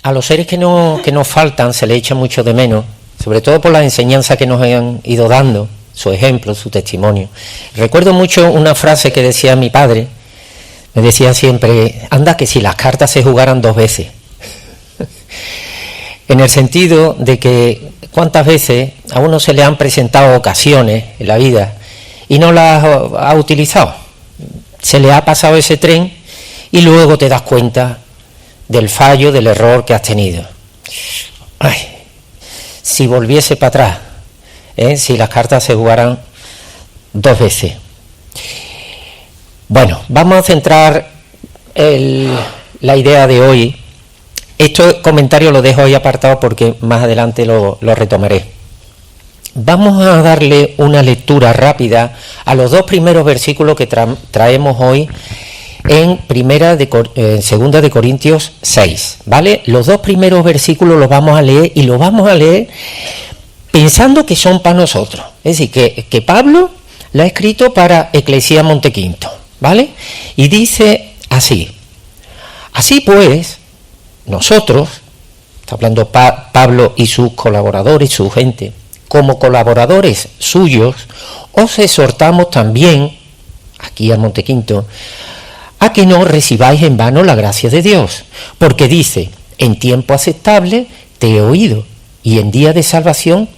a los seres que nos faltan se les echa mucho de menos, sobre todo por las enseñanzas que nos han ido dando, su ejemplo, su testimonio. Recuerdo mucho una frase que decía mi padre, me decía siempre, anda que si las cartas se jugaran 2 veces. En el sentido de que cuántas veces a uno se le han presentado ocasiones en la vida y no las ha utilizado. Se le ha pasado ese tren y luego te das cuenta del fallo, del error que has tenido. Ay, si volviese para atrás, si las cartas se jugaran 2 veces. Bueno, vamos a centrar la idea de hoy. Este comentario lo dejo ahí apartado porque más adelante lo retomaré. Vamos a darle una lectura rápida a los 2 primeros versículos que traemos hoy en Segunda de Corintios 6, ¿vale? Los 2 primeros versículos los vamos a leer y los vamos a leer pensando que son para nosotros. Es decir, que Pablo lo ha escrito para Eclesía Montequinto, ¿vale? Y dice así: así pues, nosotros, está hablando Pablo y sus colaboradores, su gente, como colaboradores suyos, os exhortamos también, aquí a Montequinto, a que no recibáis en vano la gracia de Dios, porque dice, en tiempo aceptable te he oído, y en día de salvación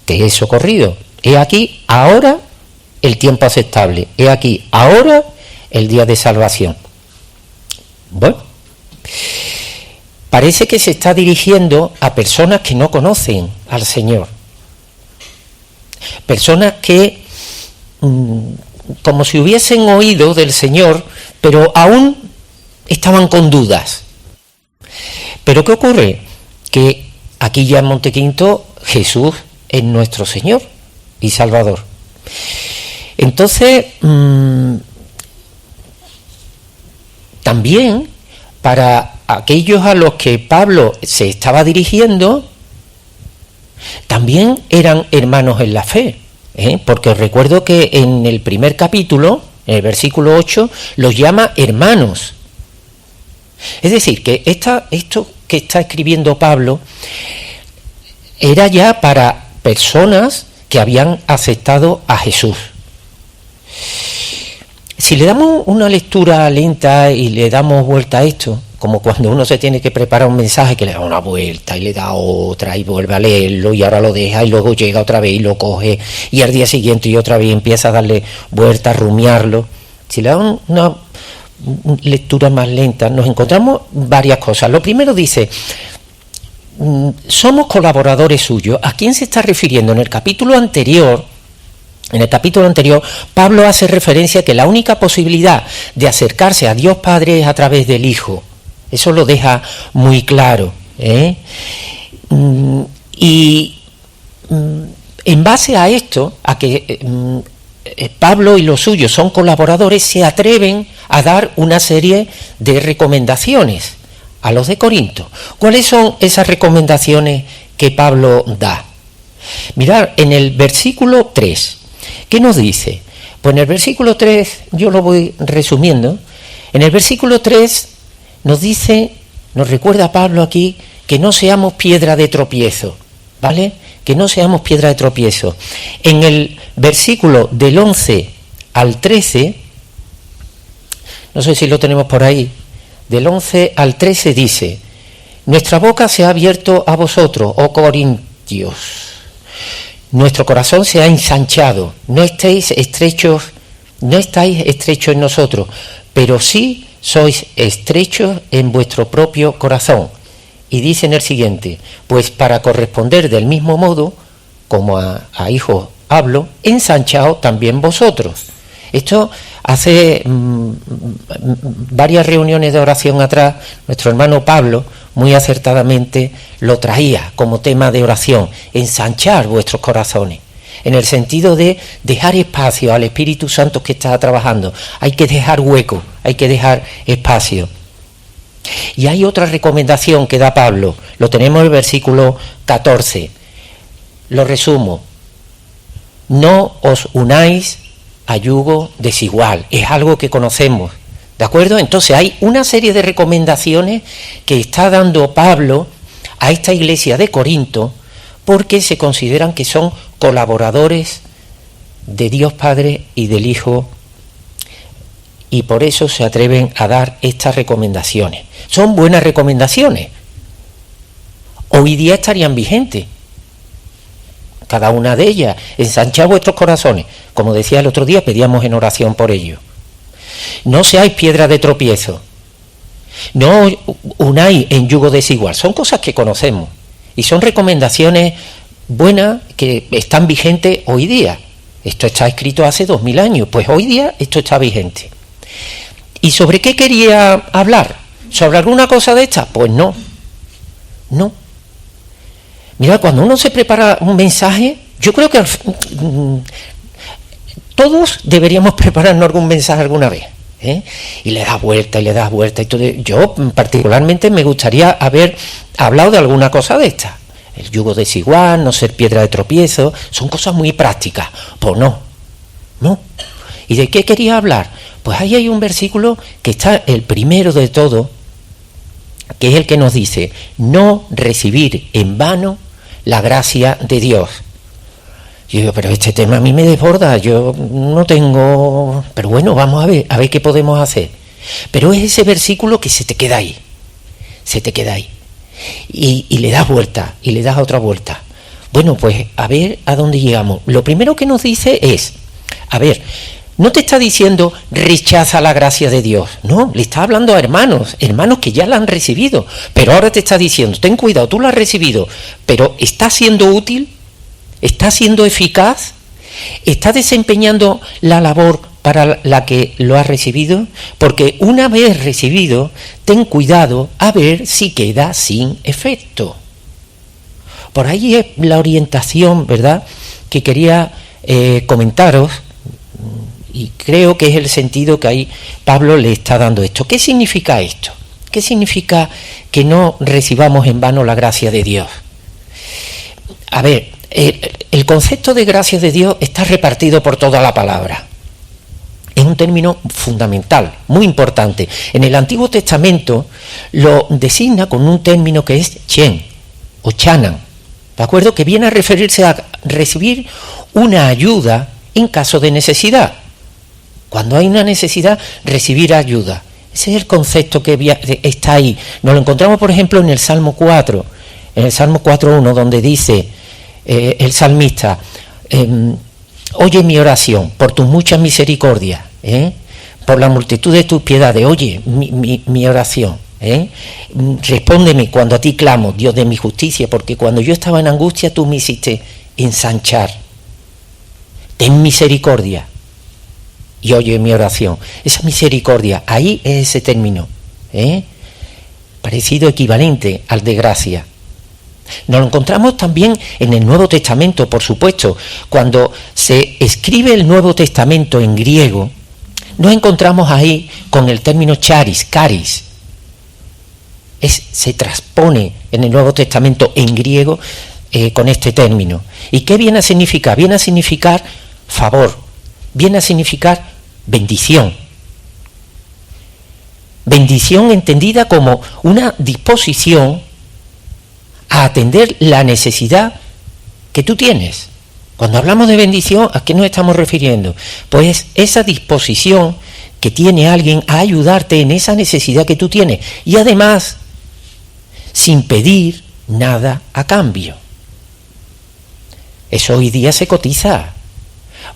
te he socorrido. He aquí ahora el tiempo aceptable, he aquí ahora el día de salvación. Bueno, parece que se está dirigiendo a personas que no conocen al Señor. Personas que, como si hubiesen oído del Señor, pero aún estaban con dudas. Pero ¿qué ocurre? Que aquí ya en Montequinto Jesús es nuestro Señor y Salvador. Entonces, también para aquellos a los que Pablo se estaba dirigiendo, también eran hermanos en la fe, porque recuerdo que en el primer capítulo, en el versículo 8, los llama hermanos. Es decir, que esto que está escribiendo Pablo era ya para personas que habían aceptado a Jesús. Si le damos una lectura lenta y le damos vuelta a esto, como cuando uno se tiene que preparar un mensaje que le da una vuelta y le da otra y vuelve a leerlo y ahora lo deja y luego llega otra vez y lo coge y al día siguiente y otra vez empieza a darle vuelta, a rumiarlo. Si le damos una lectura más lenta nos encontramos varias cosas. Lo primero dice, somos colaboradores suyos. ¿A quién se está refiriendo? En el capítulo anterior, Pablo hace referencia a que la única posibilidad de acercarse a Dios Padre es a través del Hijo. Eso lo deja muy claro, Y en base a esto, a que Pablo y los suyos son colaboradores, se atreven a dar una serie de recomendaciones a los de Corinto. ¿Cuáles son esas recomendaciones que Pablo da? Mirad, en el versículo 3, ¿qué nos dice? Pues en el versículo 3, yo lo voy resumiendo, en el versículo 3 nos recuerda Pablo aquí que no seamos piedra de tropiezo, ¿vale? Que no seamos piedra de tropiezo. En el versículo del 11 al 13, no sé si lo tenemos por ahí, del 11 al 13 dice, nuestra boca se ha abierto a vosotros, oh Corintios, nuestro corazón se ha ensanchado, no estáis estrechos en nosotros, pero sí sois estrechos en vuestro propio corazón. Y dice en el siguiente, pues para corresponder del mismo modo, como a hijos hablo, ensanchaos también vosotros. Esto hace varias reuniones de oración atrás, nuestro hermano Pablo muy acertadamente lo traía como tema de oración, ensanchar vuestros corazones, en el sentido de dejar espacio al Espíritu Santo que está trabajando. Hay que dejar hueco, hay que dejar espacio. Y hay otra recomendación que da Pablo, lo tenemos en el versículo 14, lo resumo, no os unáis a yugo desigual, es algo que conocemos, ¿de acuerdo? Entonces hay una serie de recomendaciones que está dando Pablo a esta iglesia de Corinto porque se consideran que son colaboradores de Dios Padre y del Hijo, y por eso se atreven a dar estas recomendaciones. Son buenas recomendaciones. Hoy día estarían vigentes, cada una de ellas. Ensanchad vuestros corazones. Como decía el otro día, pedíamos en oración por ello. No seáis piedra de tropiezo. No os unáis en yugo desigual. Son cosas que conocemos y son recomendaciones buenas que están vigentes hoy día. Esto está escrito hace 2000 años, pues hoy día esto está vigente. ¿Y sobre qué quería hablar? ¿Sobre alguna cosa de esta? Pues no. Mira, cuando uno se prepara un mensaje, yo creo que todos deberíamos prepararnos algún mensaje alguna vez, ¿eh? Y le das vuelta y todo. Yo particularmente me gustaría haber hablado de alguna cosa de esta. El yugo desigual, no ser piedra de tropiezo, son cosas muy prácticas. Pues no. ¿Y de qué quería hablar? Pues ahí hay un versículo que está el primero de todo, que es el que nos dice: no recibir en vano la gracia de Dios. Yo digo, pero este tema a mí me desborda, yo no tengo... Pero bueno, vamos a ver qué podemos hacer. Pero es ese versículo que se te queda ahí. Y le das vuelta, y le das otra vuelta. Bueno, pues a ver a dónde llegamos. Lo primero que nos dice es, no te está diciendo rechaza la gracia de Dios, no, le está hablando a hermanos que ya la han recibido, pero ahora te está diciendo, ten cuidado, tú la has recibido, pero ¿está siendo útil? ¿Está siendo eficaz? ¿Está desempeñando la labor para la que lo has recibido? Porque una vez recibido, ten cuidado a ver si queda sin efecto. Por ahí es la orientación, ¿verdad?, que quería comentaros, y creo que es el sentido que ahí Pablo le está dando esto. ¿Qué significa esto? ¿Qué significa que no recibamos en vano la gracia de Dios? A ver, el concepto de gracia de Dios está repartido por toda la palabra. Es un término fundamental, muy importante. En el Antiguo Testamento lo designa con un término que es chen o chanan, ¿de acuerdo? Que viene a referirse a recibir una ayuda en caso de necesidad. Cuando hay una necesidad, recibir ayuda. Ese es el concepto que está ahí. Nos lo encontramos, por ejemplo, en el Salmo 4, en el Salmo 4.1, donde dice el salmista, oye mi oración, por tus muchas misericordias, por la multitud de tus piedades, oye mi oración, respóndeme cuando a ti clamo, Dios de mi justicia, porque cuando yo estaba en angustia tú me hiciste ensanchar. Ten misericordia y oye mi oración. Esa misericordia, ahí es ese término, parecido, equivalente al de gracia. Nos lo encontramos también en el Nuevo Testamento, por supuesto. Cuando se escribe el Nuevo Testamento en griego, nos encontramos ahí con el término charis, caris. Se transpone en el Nuevo Testamento en griego con este término. ¿Y qué viene a significar? Viene a significar favor, viene a significar bendición. Bendición entendida como una disposición a atender la necesidad que tú tienes. Cuando hablamos de bendición, ¿a qué nos estamos refiriendo? Pues esa disposición que tiene alguien a ayudarte en esa necesidad que tú tienes, y además sin pedir nada a cambio. Eso hoy día se cotiza,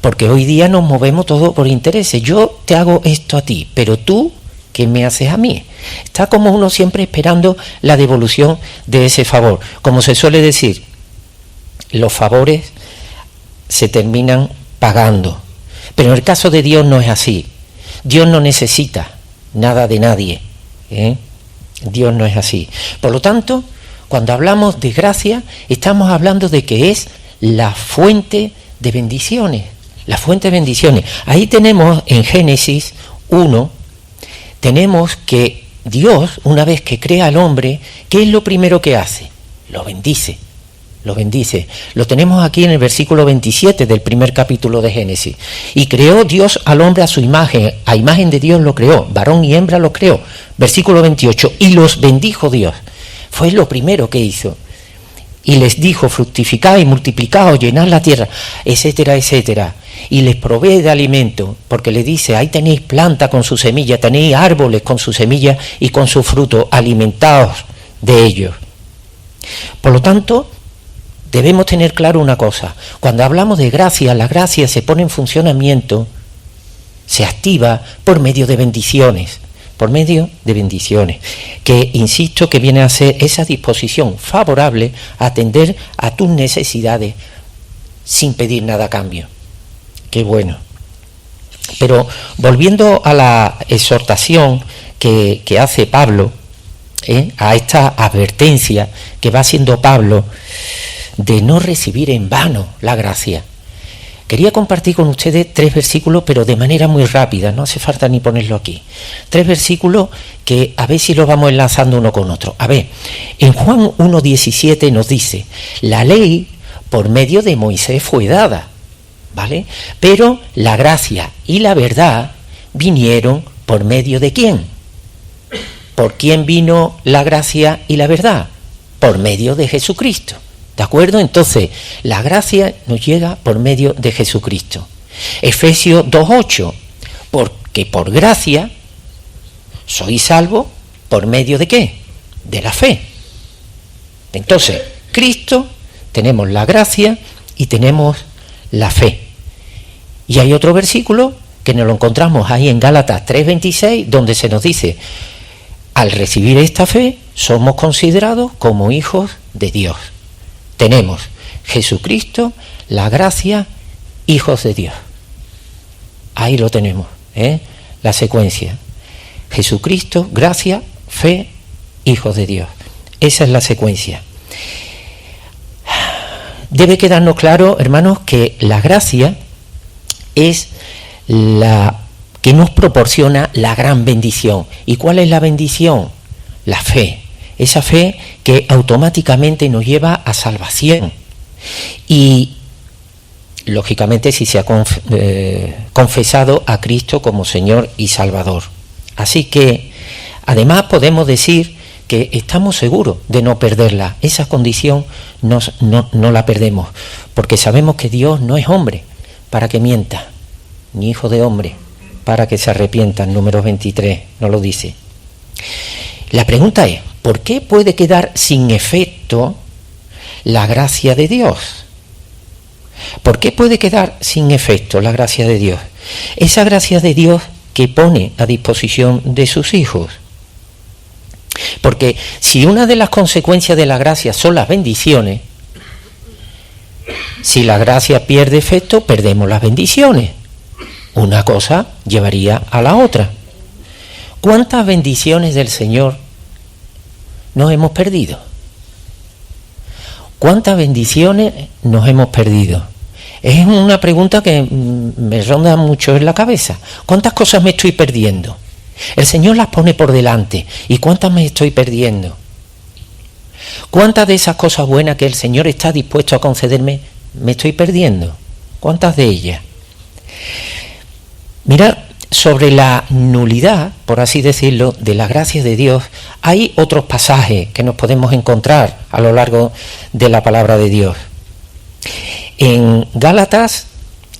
porque hoy día nos movemos todo por intereses. Yo te hago esto a ti, pero tú, ¿qué me haces a mí? Está como uno siempre esperando la devolución de ese favor. Como se suele decir, los favores se terminan pagando. Pero en el caso de Dios no es así. Dios no necesita nada de nadie, Dios no es así. Por lo tanto, cuando hablamos de gracia, estamos hablando de que es la fuente de bendiciones. La fuente de bendiciones. Ahí tenemos en Génesis 1, tenemos que Dios, una vez que crea al hombre, ¿qué es lo primero que hace? Lo bendice, lo bendice. Lo tenemos aquí en el versículo 27 del primer capítulo de Génesis. Y creó Dios al hombre a su imagen, a imagen de Dios lo creó, varón y hembra lo creó. Versículo 28, y los bendijo Dios. Fue lo primero que hizo. Y les dijo, fructificad y multiplicaos, llenad la tierra, etcétera, etcétera. Y les provee de alimento, porque le dice, ahí tenéis planta con su semilla, tenéis árboles con su semilla y con su fruto, alimentaos de ellos. Por lo tanto, debemos tener claro una cosa: cuando hablamos de gracia, la gracia se pone en funcionamiento, se activa por medio de bendiciones, que insisto que viene a ser esa disposición favorable a atender a tus necesidades sin pedir nada a cambio. Qué bueno. Pero volviendo a la exhortación que hace Pablo, a esta advertencia que va haciendo Pablo de no recibir en vano la gracia. Quería compartir con ustedes 3 versículos, pero de manera muy rápida, no hace falta ni ponerlo aquí. 3 versículos que a ver si los vamos enlazando uno con otro. A ver, en Juan 1:17 nos dice, la ley por medio de Moisés fue dada, ¿vale? Pero la gracia y la verdad vinieron por medio de ¿quién? ¿Por quién vino la gracia y la verdad? Por medio de Jesucristo. ¿De acuerdo? Entonces, la gracia nos llega por medio de Jesucristo. Efesios 2:8, porque por gracia sois salvos por medio de ¿qué? De la fe. Entonces, Cristo, tenemos la gracia y tenemos la fe. Y hay otro versículo que nos lo encontramos ahí en Gálatas 3:26, donde se nos dice, al recibir esta fe, somos considerados como hijos de Dios. Tenemos Jesucristo, la gracia, hijos de Dios. Ahí lo tenemos, la secuencia. Jesucristo, gracia, fe, hijos de Dios. Esa es la secuencia. Debe quedarnos claro, hermanos, que la gracia es la que nos proporciona la gran bendición. ¿Y cuál es la bendición? La fe. Esa fe que automáticamente nos lleva a salvación. Y, lógicamente, si se ha confesado a Cristo como Señor y Salvador. Así que, además, podemos decir que estamos seguros de no perderla. Esa condición no la perdemos, porque sabemos que Dios no es hombre para que mienta, ni hijo de hombre para que se arrepienta. Números 23 nos lo dice. La pregunta es, ¿por qué puede quedar sin efecto la gracia de Dios? ¿Por qué puede quedar sin efecto la gracia de Dios? Esa gracia de Dios que pone a disposición de sus hijos. Porque si una de las consecuencias de la gracia son las bendiciones, si la gracia pierde efecto, perdemos las bendiciones. Una cosa llevaría a la otra. ¿Cuántas bendiciones del Señor nos hemos perdido? ¿Cuántas bendiciones nos hemos perdido? Es una pregunta que me ronda mucho en la cabeza. ¿Cuántas cosas me estoy perdiendo? El Señor las pone por delante. ¿Y cuántas me estoy perdiendo? ¿Cuántas de esas cosas buenas que el Señor está dispuesto a concederme me estoy perdiendo? ¿Cuántas de ellas? Mirad, sobre la nulidad, por así decirlo, de la gracia de Dios, hay otros pasajes que nos podemos encontrar a lo largo de la palabra de Dios. En Gálatas,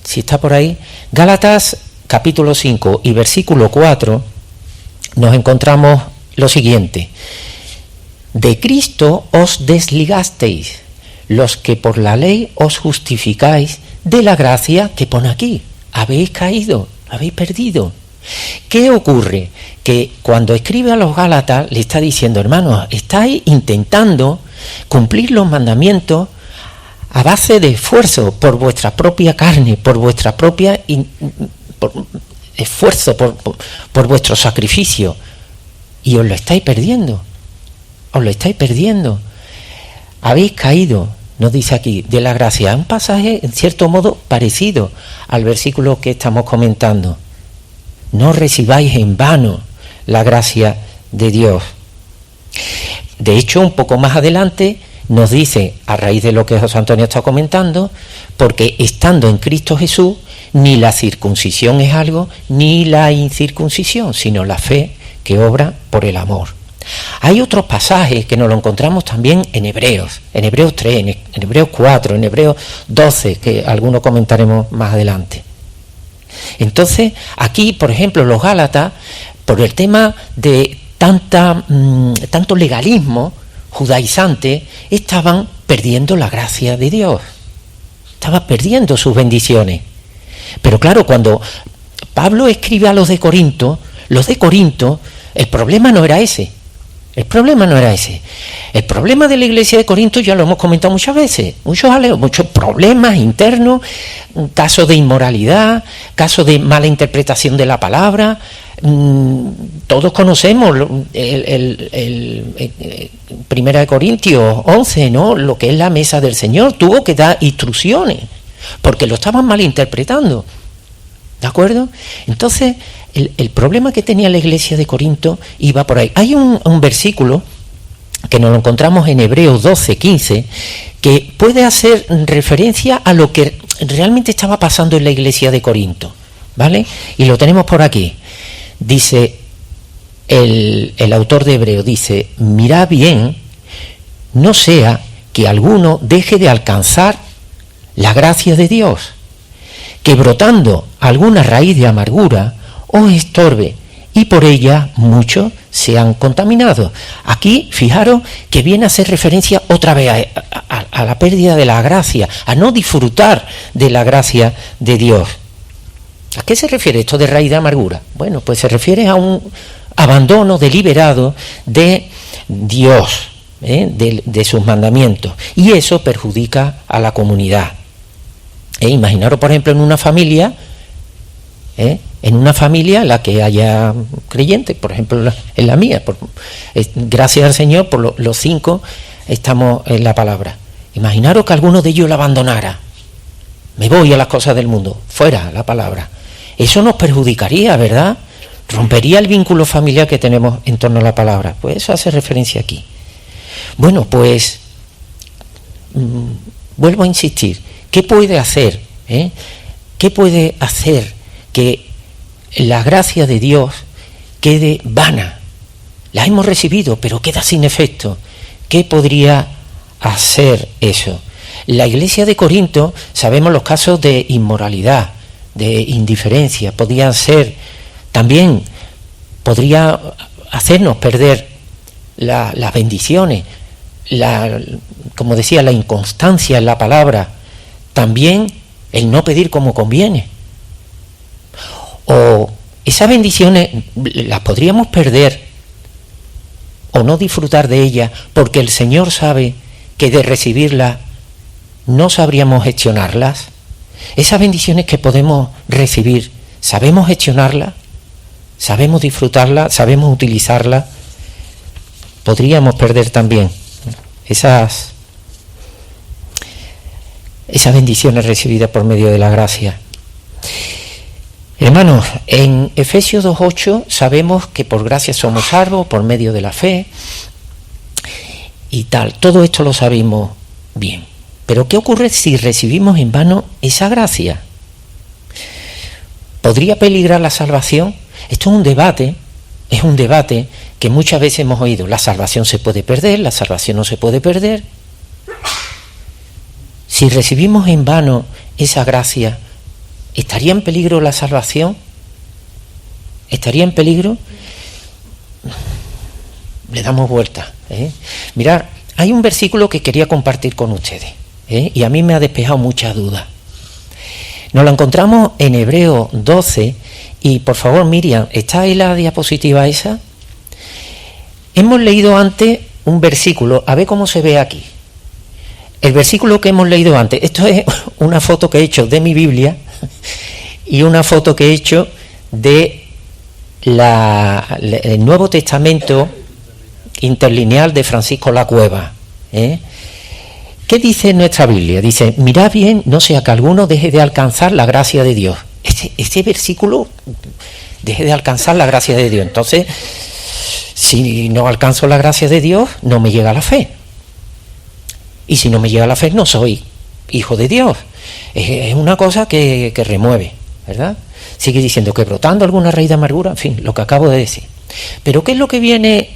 si está por ahí, Gálatas capítulo 5 y versículo 4, nos encontramos lo siguiente: de Cristo os desligasteis, los que por la ley os justificáis de la gracia que pone aquí. Habéis caído, habéis perdido. ¿Qué ocurre? Que cuando escribe a los Gálatas le está diciendo, hermanos, estáis intentando cumplir los mandamientos a base de esfuerzo por vuestra propia carne, por vuestra propia esfuerzo, por vuestro sacrificio, y os lo estáis perdiendo. Os lo estáis perdiendo. Habéis caído, nos dice aquí, de la gracia. Un pasaje, en cierto modo, parecido al versículo que estamos comentando. No recibáis en vano la gracia de Dios. De hecho, un poco más adelante nos dice, a raíz de lo que José Antonio está comentando, porque estando en Cristo Jesús, ni la circuncisión es algo, ni la incircuncisión, sino la fe que obra por el amor. Hay otros pasajes que nos lo encontramos también en Hebreos 3, en Hebreos 4, en Hebreos 12, que algunos comentaremos más adelante. Entonces, aquí, por ejemplo, los Gálatas, por el tema de tanto legalismo judaizante, estaban perdiendo la gracia de Dios, estaban perdiendo sus bendiciones. Pero claro, cuando Pablo escribe a los de Corinto, el problema no era ese. El problema de la iglesia de Corinto ya lo hemos comentado muchas veces, muchos problemas internos, casos de inmoralidad, casos de mala interpretación de la palabra. Todos conocemos el Primera de Corintios 11, ¿no? Lo que es la mesa del Señor. Tuvo que dar instrucciones porque lo estaban malinterpretando, ¿de acuerdo? Entonces, el problema que tenía la iglesia de Corinto iba por ahí. Hay un versículo que nos lo encontramos en Hebreos 12, 15, que puede hacer referencia a lo que realmente estaba pasando en la iglesia de Corinto, ¿vale? Y lo tenemos por aquí. Dice el autor de Hebreos, dice: mirad bien, no sea que alguno deje de alcanzar la gracia de Dios, que brotando alguna raíz de amargura os estorbe, y por ella muchos sean contaminados. Aquí, fijaros que viene a hacer referencia otra vez a la pérdida de la gracia, a no disfrutar de la gracia de Dios. ¿A qué se refiere esto de raíz de amargura? Bueno, pues se refiere a un abandono deliberado de Dios, de sus mandamientos, y eso perjudica a la comunidad. Imaginaros, por ejemplo, en una familia en la que haya creyentes, por ejemplo en la mía, gracias al Señor por los 5 estamos en la palabra. Imaginaros que alguno de ellos la abandonara. Me voy a las cosas del mundo, fuera la palabra. Eso nos perjudicaría, ¿verdad? Rompería el vínculo familiar que tenemos en torno a la palabra. Pues eso hace referencia aquí. Bueno, pues vuelvo a insistir. ¿Qué puede hacer? ¿Qué puede hacer que la gracia de Dios quede vana? La hemos recibido, pero queda sin efecto. ¿Qué podría hacer eso? La iglesia de Corinto, sabemos los casos de inmoralidad, de indiferencia, podría hacernos perder las bendiciones, como decía, la inconstancia en la palabra, también el no pedir como conviene. O esas bendiciones las podríamos perder o no disfrutar de ellas porque el Señor sabe que de recibirlas no sabríamos gestionarlas. Esas bendiciones que podemos recibir, ¿sabemos gestionarlas? ¿Sabemos disfrutarlas? ¿Sabemos utilizarlas? Podríamos perder también esas bendiciones recibidas por medio de la gracia. Hermanos, en Efesios 2:8 sabemos que por gracia somos salvos por medio de la fe y tal. Todo esto lo sabemos bien. Pero ¿qué ocurre si recibimos en vano esa gracia? ¿Podría peligrar la salvación? Esto es un debate que muchas veces hemos oído. La salvación se puede perder, la salvación no se puede perder. Si recibimos en vano esa gracia, ¿estaría en peligro la salvación? ¿Estaría en peligro? Le damos vuelta. Mirad, hay un versículo que quería compartir con ustedes, y a mí me ha despejado muchas dudas. Nos lo encontramos en Hebreos 12, y por favor, Miriam, ¿está ahí la diapositiva esa? Hemos leído antes un versículo, a ver cómo se ve aquí. El versículo que hemos leído antes, esto es una foto que he hecho de mi Biblia y una foto que he hecho de el Nuevo Testamento interlineal de Francisco La Cueva. ¿Qué dice nuestra Biblia? Dice: mirad bien, no sea que alguno deje de alcanzar la gracia de Dios. Este versículo, deje de alcanzar la gracia de Dios. Entonces, si no alcanzo la gracia de Dios, no me llega la fe. Y si no me llega la fe, no soy hijo de Dios. Es una cosa que remueve, ¿verdad? Sigue diciendo que brotando alguna raíz de amargura, en fin, lo que acabo de decir. Pero ¿qué es lo que viene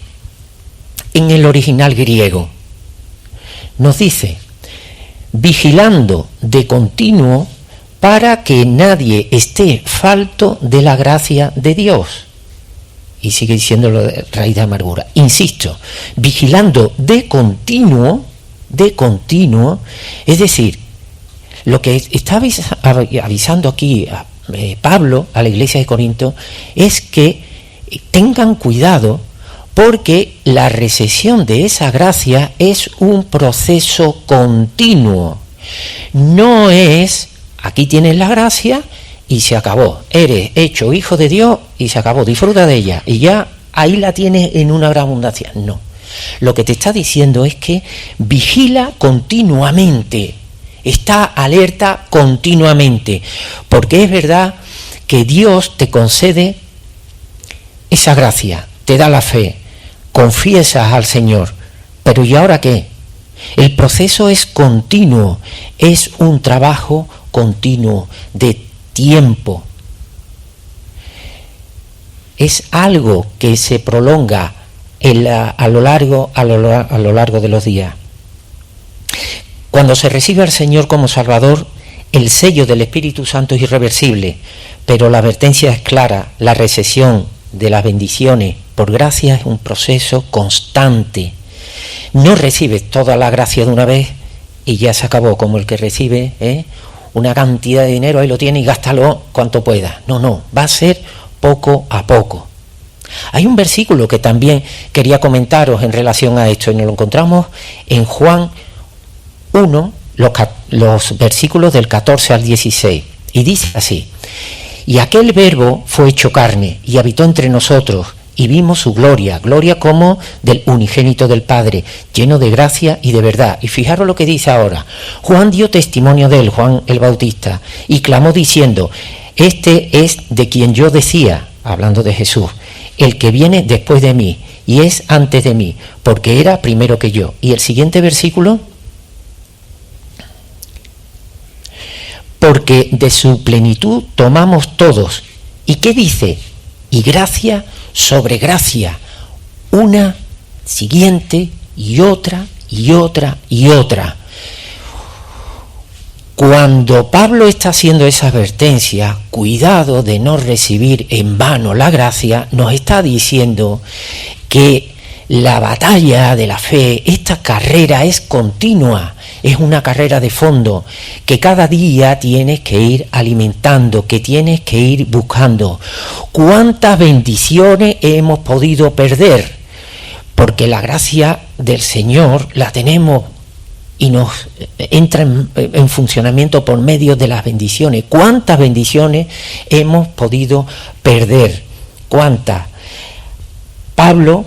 en el original griego. Nos dice, vigilando de continuo para que nadie esté falto de la gracia de Dios. Y sigue diciendo lo de raíz de amargura. Insisto, vigilando de continuo, es decir, lo que está avisando aquí a Pablo a la iglesia de Corinto es que tengan cuidado, porque la recepción de esa gracia es un proceso continuo. No es, aquí tienes la gracia y se acabó. Eres hecho hijo de Dios y se acabó. Disfruta de ella y ya ahí la tienes en una gran abundancia. No. Lo que te está diciendo es que vigila continuamente. Está alerta continuamente. Porque es verdad que Dios te concede esa gracia, te da la fe, confiesas al Señor, pero ¿y ahora qué? El proceso es continuo, es un trabajo continuo de tiempo. Es algo que se prolonga a lo largo de los días. Cuando se recibe al Señor como Salvador, el sello del Espíritu Santo es irreversible, pero la advertencia es clara: la recepción de las bendiciones por gracia es un proceso constante. No recibes toda la gracia de una vez y ya se acabó, como el que recibe una cantidad de dinero, ahí lo tiene y gástalo cuanto pueda. No, va a ser poco a poco. Hay un versículo que también quería comentaros en relación a esto, y nos lo encontramos en Juan 1, los versículos del 14 al 16, y dice así: y aquel Verbo fue hecho carne y habitó entre nosotros, y vimos su gloria como del unigénito del Padre, lleno de gracia y de verdad. Y fijaros lo que dice ahora: Juan dio testimonio de él, Juan el Bautista, y clamó diciendo: este es de quien yo decía, hablando de Jesús, el que viene después de mí, y es antes de mí, porque era primero que yo. Y el siguiente versículo: porque de su plenitud tomamos todos. ¿Y qué dice? Y gracia sobre gracia, una siguiente y otra y otra y otra. Cuando Pablo está haciendo esa advertencia, cuidado de no recibir en vano la gracia, nos está diciendo que la batalla de la fe, esta carrera es continua, es una carrera de fondo, que cada día tienes que ir alimentando, que tienes que ir buscando. ¿Cuántas bendiciones hemos podido perder? Porque la gracia del Señor la tenemos y nos entra en funcionamiento por medio de las bendiciones. ¿Cuántas bendiciones hemos podido perder? ¿Cuántas? Pablo,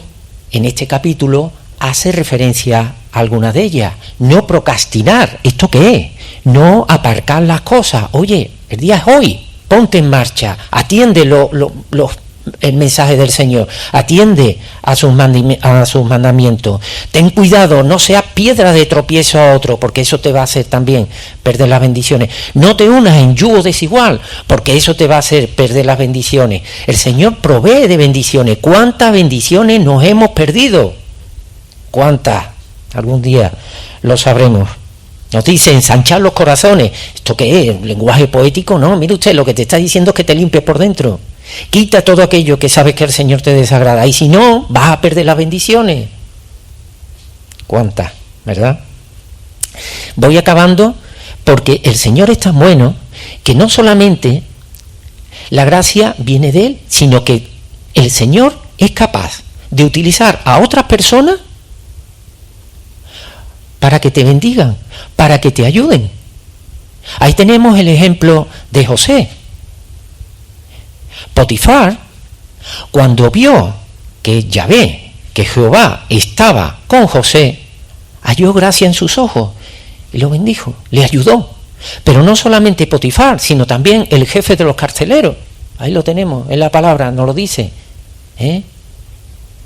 en este capítulo, hace referencia a algunas de ellas. No procrastinar. ¿Esto qué es? No aparcar las cosas. Oye, el día es hoy. Ponte en marcha. Atiende el mensaje del Señor. Atiende a sus mandamientos. Ten cuidado. No seas piedra de tropiezo a otro, porque eso te va a hacer también perder las bendiciones. No te unas en yugo desigual, porque eso te va a hacer perder las bendiciones. El Señor provee de bendiciones. ¿Cuántas bendiciones nos hemos perdido? ¿Cuántas? Algún día lo sabremos. Nos dice ensanchar los corazones. ¿Esto qué es? ¿Lenguaje poético? No, mire usted, lo que te está diciendo es que te limpies por dentro. Quita todo aquello que sabes que el Señor te desagrada, y si no, vas a perder las bendiciones. ¿Cuántas? ¿Verdad? Voy acabando, porque el Señor es tan bueno que no solamente la gracia viene de Él, sino que el Señor es capaz de utilizar a otras personas para que te bendigan, para que te ayuden. Ahí tenemos el ejemplo de José. Potifar, cuando vio que Yahvé, que Jehová estaba con José, halló gracia en sus ojos y lo bendijo, le ayudó. Pero no solamente Potifar, sino también el jefe de los carceleros. Ahí lo tenemos, en la palabra nos lo dice.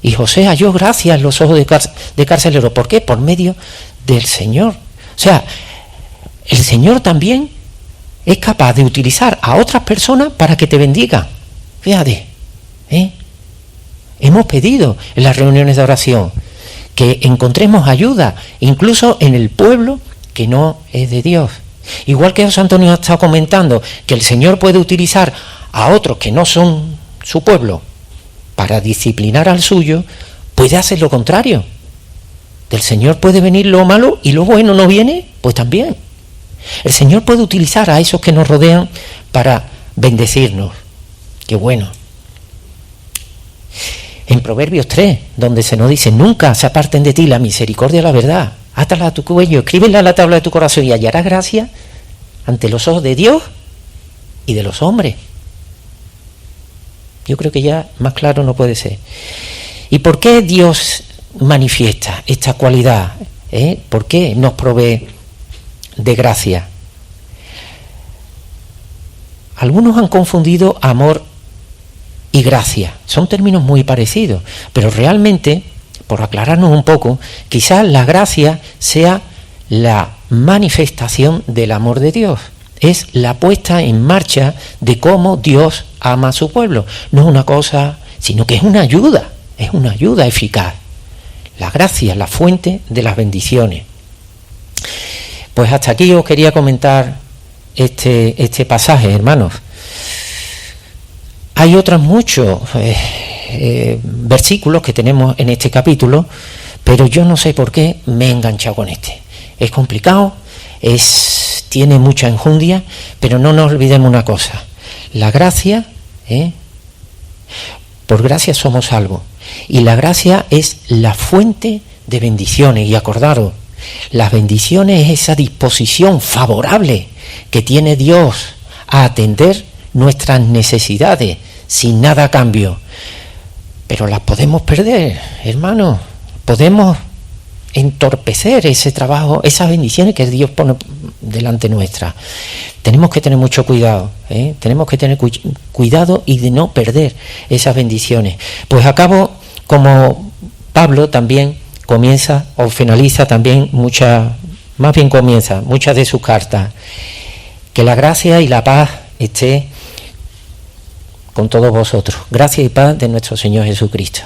Y José halló gracia en los ojos de carcelero. ¿Por qué? Por medio del Señor. O sea, el Señor también es capaz de utilizar a otras personas para que te bendigan. Fíjate, hemos pedido en las reuniones de oración que encontremos ayuda, incluso en el pueblo que no es de Dios. Igual que José Antonio ha estado comentando que el Señor puede utilizar a otros que no son su pueblo para disciplinar al suyo, puede hacer lo contrario. Del Señor puede venir lo malo y lo bueno no viene, pues también. El Señor puede utilizar a esos que nos rodean para bendecirnos. Qué bueno. En Proverbios 3, donde se nos dice: nunca se aparten de ti la misericordia y la verdad, átala a tu cuello, escríbela a la tabla de tu corazón y hallarás gracia ante los ojos de Dios y de los hombres. Yo creo que ya más claro no puede ser. ¿Y por qué Dios manifiesta esta cualidad? ¿Por qué nos provee de gracia? Algunos han confundido amor y gracia. Son términos muy parecidos, pero realmente, por aclararnos un poco, quizás la gracia sea la manifestación del amor de Dios. Es la puesta en marcha de cómo Dios ama a su pueblo. No es una cosa, sino que es una ayuda eficaz. La gracia es la fuente de las bendiciones. Pues hasta aquí os quería comentar este pasaje, hermanos. Hay otros muchos versículos que tenemos en este capítulo, pero yo no sé por qué me he enganchado con este. Es complicado, tiene mucha enjundia, pero no nos olvidemos una cosa. La gracia, por gracia somos salvos. Y la gracia es la fuente de bendiciones. Y acordaros, las bendiciones es esa disposición favorable que tiene Dios a atender nuestras necesidades sin nada a cambio. Pero las podemos perder, hermanos. Podemos entorpecer ese trabajo, esas bendiciones que Dios pone delante nuestra. Tenemos que tener mucho cuidado, tenemos que tener cuidado y de no perder esas bendiciones. Pues acabo como Pablo también comienza o finaliza también muchas de sus cartas. Que la gracia y la paz esté con todos vosotros. Gracia y paz de nuestro Señor Jesucristo.